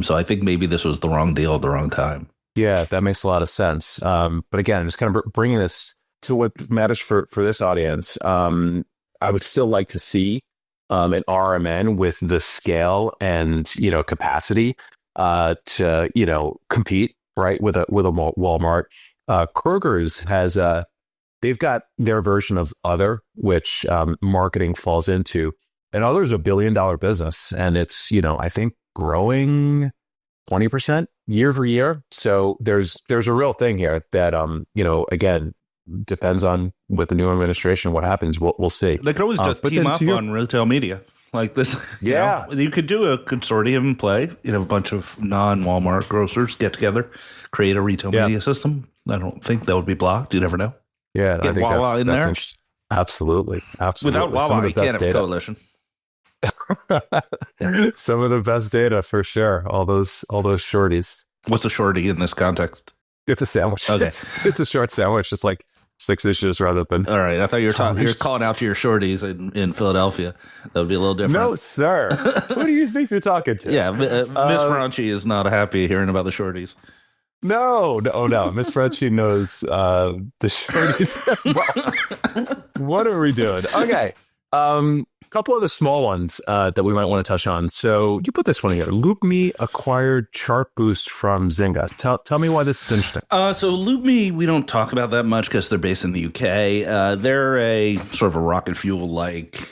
[SPEAKER 1] So I think maybe this was the wrong deal at the wrong time.
[SPEAKER 2] Yeah, that makes a lot of sense. But again, just kind of bringing this to what matters for this audience. I would still like to see an RMN with the scale and capacity to compete right with a Walmart. Kroger's has they've got their version of Other, which marketing falls into, and Other's a $1 billion business, and it's I think growing 20% year over year. So there's a real thing here that again depends on with the new administration what happens. We'll see.
[SPEAKER 1] They could always just team up on retail media like this.
[SPEAKER 2] Yeah,
[SPEAKER 1] you could do a consortium play. A bunch of non-Walmart grocers get together, create a retail media system. I don't think that would be blocked. You never know.
[SPEAKER 2] Yeah,
[SPEAKER 1] get Wawa in there.
[SPEAKER 2] Absolutely.
[SPEAKER 1] Without Wawa, you can't have a coalition.
[SPEAKER 2] Some of the best data for sure. All those shorties.
[SPEAKER 1] What's a shorty in this context?
[SPEAKER 2] It's a sandwich.
[SPEAKER 1] Okay.
[SPEAKER 2] It's a short sandwich. It's like 6 inches rather than.
[SPEAKER 1] All right. I thought you were calling out to your shorties in Philadelphia. That would be a little different.
[SPEAKER 2] No, sir. Who do you think you're talking to?
[SPEAKER 1] Yeah. Miss Franchi is not happy hearing about the shorties.
[SPEAKER 2] No. Miss Frenchie knows the shorties. What are we doing? Okay. Couple of the small ones that we might want to touch on. So you put this one here. LoopMe acquired Chartboost from Zynga. Tell me why this is interesting.
[SPEAKER 1] So LoopMe, we don't talk about that much because they're based in the UK. They're a sort of a rocket fuel like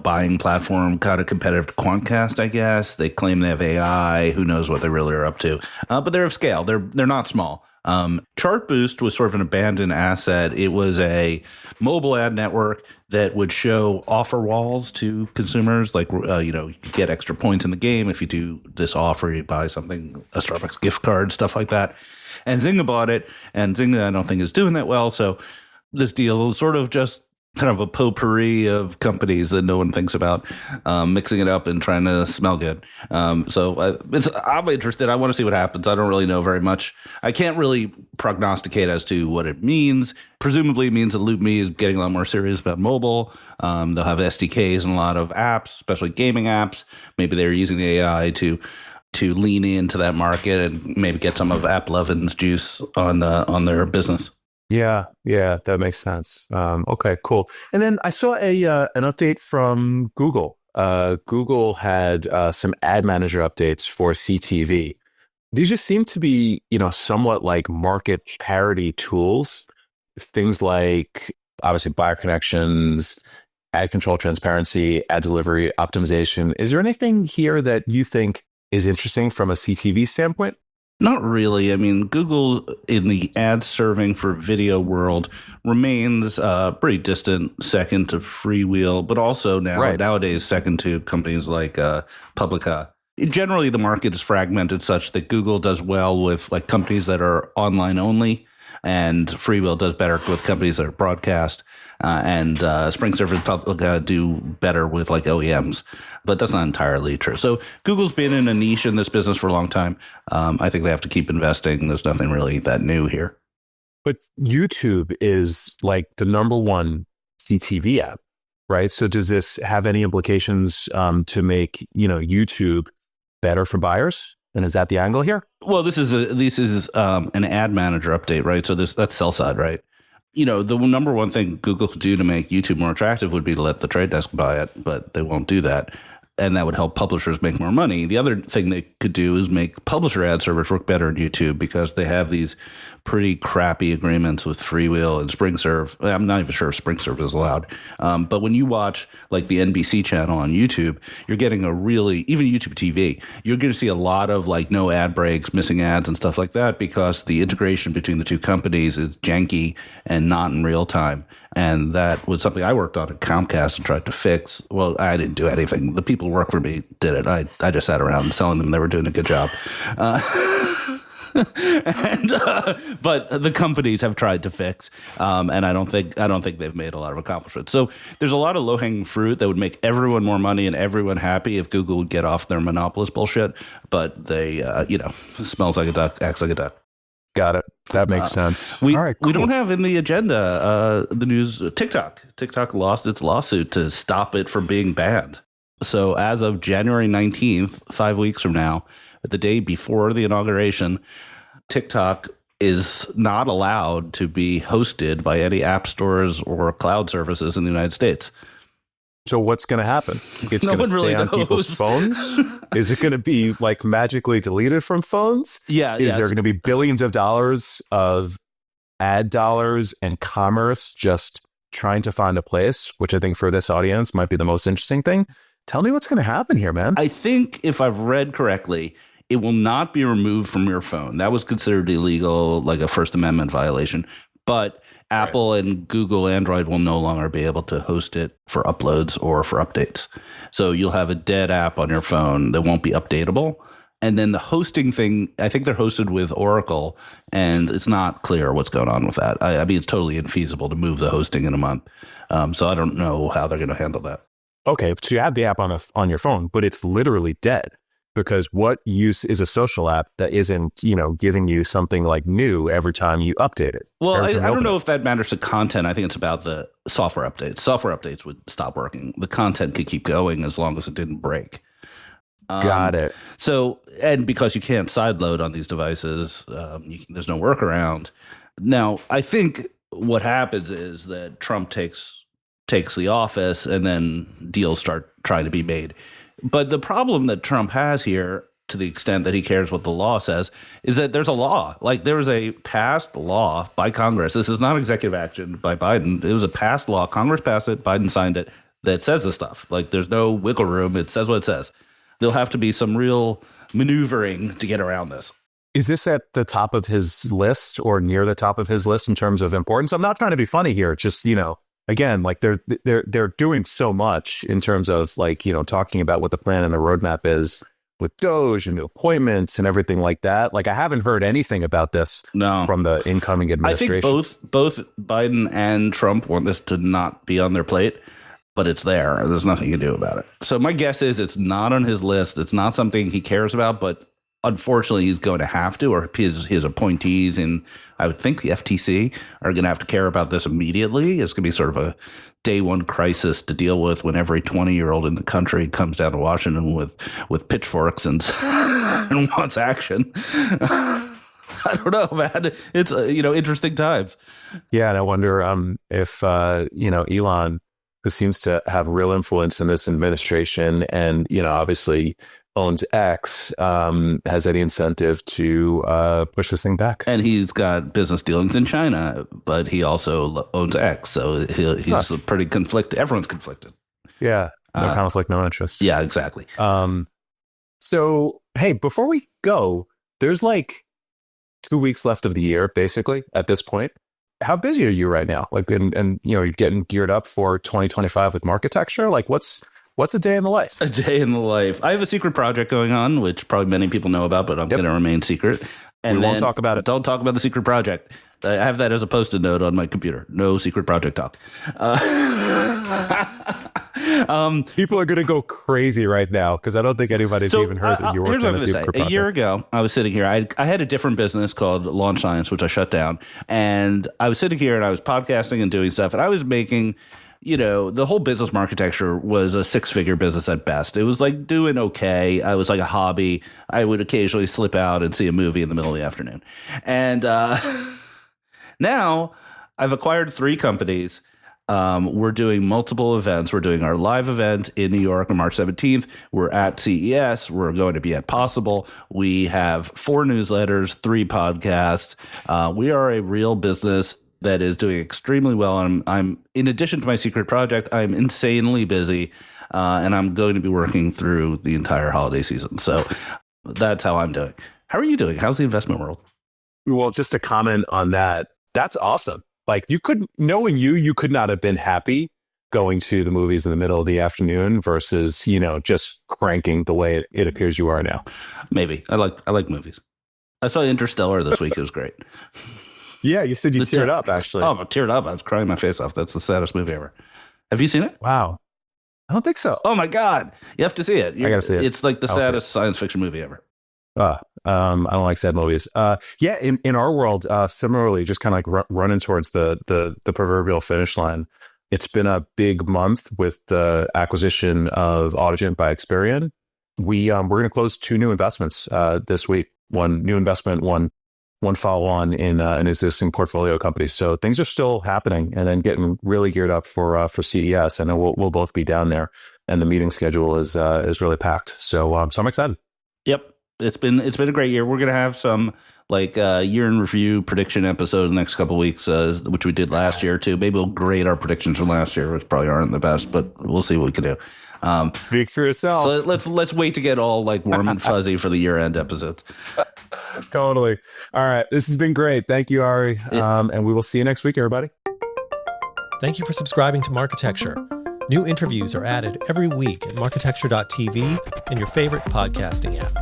[SPEAKER 1] buying platform, kind of competitive to Quantcast, I guess. They claim they have AI. Who knows what they really are up to? But they're of scale. They're not small. Chartboost was sort of an abandoned asset. It was a mobile ad network that would show offer walls to consumers. Like, you get extra points in the game if you do this offer, you buy something, a Starbucks gift card, stuff like that. And Zynga bought it, and Zynga I don't think is doing that well. So this deal is sort of just kind of a potpourri of companies that no one thinks about, mixing it up and trying to smell good. I'm interested. I want to see what happens. I don't really know very much. I can't really prognosticate as to what it means. Presumably it means that LoopMe is getting a lot more serious about mobile. They'll have SDKs and a lot of apps, especially gaming apps. Maybe they're using the AI to lean into that market and maybe get some of AppLovin's juice on their business.
[SPEAKER 2] Yeah, that makes sense. Okay, cool. And then I saw an update from Google. Google had some ad manager updates for CTV. These just seem to be, somewhat like market parity tools. Things like obviously buyer connections, ad control transparency, ad delivery optimization. Is there anything here that you think is interesting from a CTV standpoint?
[SPEAKER 1] Not really. I mean, Google in the ad serving for video world remains pretty distant second to Freewheel, but also nowadays second to companies like Publica. Generally, the market is fragmented such that Google does well with like companies that are online only, and Freewheel does better with companies that are broadcast, and SpringServe and Publica do better with like OEMs. But that's not entirely true. So Google's been in a niche in this business for a long time. I think they have to keep investing. There's nothing really that new here.
[SPEAKER 2] But YouTube is like the number one CTV app, right? So does this have any implications to make YouTube better for buyers? And is that the angle here?
[SPEAKER 1] Well, this is an ad manager update, right? So that's sell side, right? The number one thing Google could do to make YouTube more attractive would be to let the trade desk buy it, but they won't do that. And that would help publishers make more money. The other thing they could do is make publisher ad servers work better in YouTube because they have these pretty crappy agreements with Freewheel and SpringServe. I'm not even sure if SpringServe is allowed. But when you watch like the NBC channel on YouTube, you're getting even YouTube TV, you're going to see a lot of like no ad breaks, missing ads and stuff like that because the integration between the two companies is janky and not in real time. And that was something I worked on at Comcast and tried to fix. Well, I didn't do anything. The people who work for me did it. I just sat around telling them they were doing a good job. But the companies have tried to fix, and I don't think they've made a lot of accomplishments. So there's a lot of low-hanging fruit that would make everyone more money and everyone happy if Google would get off their monopolist bullshit. But they, smells like a duck, acts like a duck.
[SPEAKER 2] Got it. That makes sense.
[SPEAKER 1] All
[SPEAKER 2] right, cool.
[SPEAKER 1] We don't have in the agenda the news. TikTok lost its lawsuit to stop it from being banned. So as of January 19th, 5 weeks from now, the day before the inauguration, TikTok is not allowed to be hosted by any app stores or cloud services in the United States.
[SPEAKER 2] So what's going to happen? It's going to stay on people's phones? Is it going to be like magically deleted from phones?
[SPEAKER 1] Yeah.
[SPEAKER 2] Is there going to be billions of dollars of ad dollars and commerce just trying to find a place, which I think for this audience might be the most interesting thing? Tell me what's going to happen here, man.
[SPEAKER 1] I think if I've read correctly, it will not be removed from your phone. That was considered illegal, like a First Amendment violation. But Apple and Google Android will no longer be able to host it for uploads or for updates. So you'll have a dead app on your phone that won't be updatable. And then the hosting thing, I think they're hosted with Oracle, and it's not clear what's going on with that. I mean, it's totally infeasible to move the hosting in a month. So I don't know how they're going to handle that.
[SPEAKER 2] Okay, so you have the app on your phone, but it's literally dead. Because what use is a social app that isn't, giving you something like new every time you update it?
[SPEAKER 1] Well, I don't know if that matters to content. I think it's about the software updates. Software updates would stop working. The content could keep going as long as it didn't break.
[SPEAKER 2] Got it.
[SPEAKER 1] So, and because you can't sideload on these devices, there's no workaround. Now, I think what happens is that Trump takes the office and then deals start trying to be made. But the problem that Trump has here, to the extent that he cares what the law says, is that there's a law. Like there was a passed law by Congress. This is not executive action by Biden. It was a passed law. Congress passed it. Biden signed it. That says this stuff. Like there's no wiggle room. It says what it says. There'll have to be some real maneuvering to get around this.
[SPEAKER 2] Is this at the top of his list or near the top of his list in terms of importance? I'm not trying to be funny here. It's just, again, like they're doing so much in terms of like, talking about what the plan and the roadmap is Doge and new appointments and everything like that. Like, I haven't heard anything about this from the incoming administration.
[SPEAKER 1] I think both Biden and Trump want this to not be on their plate, but it's there. There's nothing you can do about it. So my guess is it's not on his list. It's not something he cares about, but unfortunately he's going to have to, or his appointees in, I would think, the FTC are going to have to care about this immediately. It's going to be sort of a day one crisis to deal with when every 20-year-old in the country comes down to Washington with pitchforks and and wants action. I don't know, man. It's interesting times.
[SPEAKER 2] Yeah, and I wonder if Elon, who seems to have real influence in this administration, and obviously owns X, has any incentive to push this thing back.
[SPEAKER 1] And he's got business dealings in China, but he also owns X, so he's pretty conflicted. Everyone's conflicted.
[SPEAKER 2] Yeah, no conflict, no interest.
[SPEAKER 1] Yeah, exactly.
[SPEAKER 2] So, hey, before we go, there's like 2 weeks left of the year, basically, at this point. How busy are you right now? Like, and you're getting geared up for 2025 with Marketecture? Like, what's a day in the life?
[SPEAKER 1] A day in the life. I have a secret project going on, which probably many people know about, but I'm going to remain secret.
[SPEAKER 2] And we won't talk about it.
[SPEAKER 1] Don't talk about the secret project. I have that as a post-it note on my computer. No secret project talk.
[SPEAKER 2] People are going to go crazy right now because I don't think anybody's even heard that you worked on a secret project.
[SPEAKER 1] A year ago, I was sitting here. I had a different business called Launch Science, which I shut down. And I was sitting here and I was podcasting and doing stuff. And I was making, the whole business Marketecture was a 6-figure business at best. It was like doing okay. I was like a hobby. I would occasionally slip out and see a movie in the middle of the afternoon. And now I've acquired 3 companies. We're doing multiple events. We're doing our live event in New York on March 17th. We're at CES. We're going to be at Possible. We have 4 newsletters, 3 podcasts. We are a real business that is doing extremely well. I'm in addition to my secret project, I'm insanely busy, and I'm going to be working through the entire holiday season. So that's how I'm doing. How are you doing? How's the investment world?
[SPEAKER 2] Well, just to comment on that, that's awesome. Like, knowing you could not have been happy going to the movies in the middle of the afternoon versus, just cranking the way it appears you are now.
[SPEAKER 1] Maybe. I like movies. I saw Interstellar this week. It was great.
[SPEAKER 2] Yeah, you said you teared up, actually.
[SPEAKER 1] Oh, I teared up. I was crying my face off. That's the saddest movie ever. Have you seen it?
[SPEAKER 2] Wow. I don't think so.
[SPEAKER 1] Oh, my God. You have to see it.
[SPEAKER 2] I got to see it.
[SPEAKER 1] It's like the saddest science fiction movie ever.
[SPEAKER 2] I don't like sad movies. Yeah, in our world, similarly, just kind of like running towards the proverbial finish line. It's been a big month with the acquisition of Autogent by Experian. We're going to close 2 new investments this week. One new investment, one follow-on in an existing portfolio company. So things are still happening, and then getting really geared up for CES. I know we'll both be down there, and the meeting schedule is really packed. So I'm excited.
[SPEAKER 1] Yep. It's been a great year. We're going to have some year in review prediction episode in the next couple of weeks, which we did last year too. Maybe we'll grade our predictions from last year, which probably aren't the best, but we'll see what we can do.
[SPEAKER 2] Speak for yourself.
[SPEAKER 1] So let's wait to get all like warm and fuzzy for the year end episodes.
[SPEAKER 2] Totally. All right. This has been great. Thank you, Ari. And we will see you next week, everybody.
[SPEAKER 4] Thank you for subscribing to Marketecture. New interviews are added every week at marketecture.tv and your favorite podcasting app.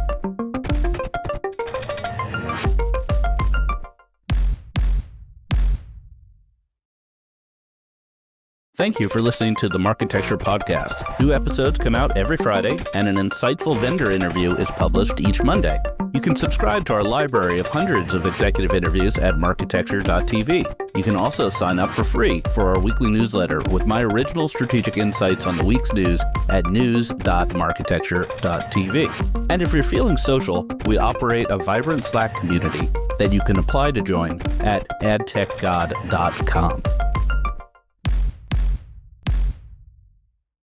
[SPEAKER 1] Thank you for listening to the Marketecture podcast. New episodes come out every Friday, and an insightful vendor interview is published each Monday. You can subscribe to our library of hundreds of executive interviews at marketecture.tv. You can also sign up for free for our weekly newsletter with my original strategic insights on the week's news at news.marketecture.tv. And if you're feeling social, we operate a vibrant Slack community that you can apply to join at adtechgod.com.